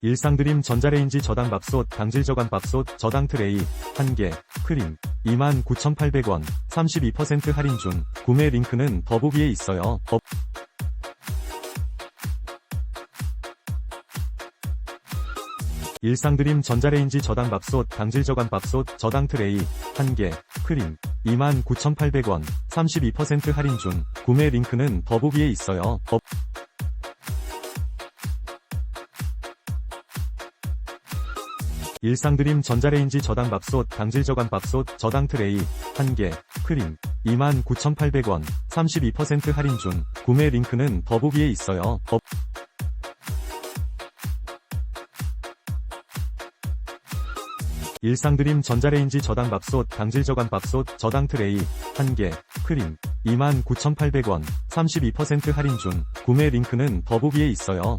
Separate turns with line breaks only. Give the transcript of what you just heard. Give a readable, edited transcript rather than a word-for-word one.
일상드림 전자레인지 저당밥솥 당질저감밥솥 저당트레이 1개 크림 29,800원 32% 할인 중 구매 링크는 더보기에 있어요. 일상드림 전자레인지 저당밥솥 당질저감밥솥 저당트레이 1개 크림 29,800원 32% 할인 중 구매 링크는 더보기에 있어요. 일상드림 전자레인지 저당밥솥 당질저감밥솥 저당트레이 1개 크림 29,800원 32% 할인 중 구매 링크는 더보기에 있어요. 일상드림 전자레인지 저당밥솥 당질저감밥솥 저당트레이 1개 크림 29,800원 32% 할인 중 구매 링크는 더보기에 있어요.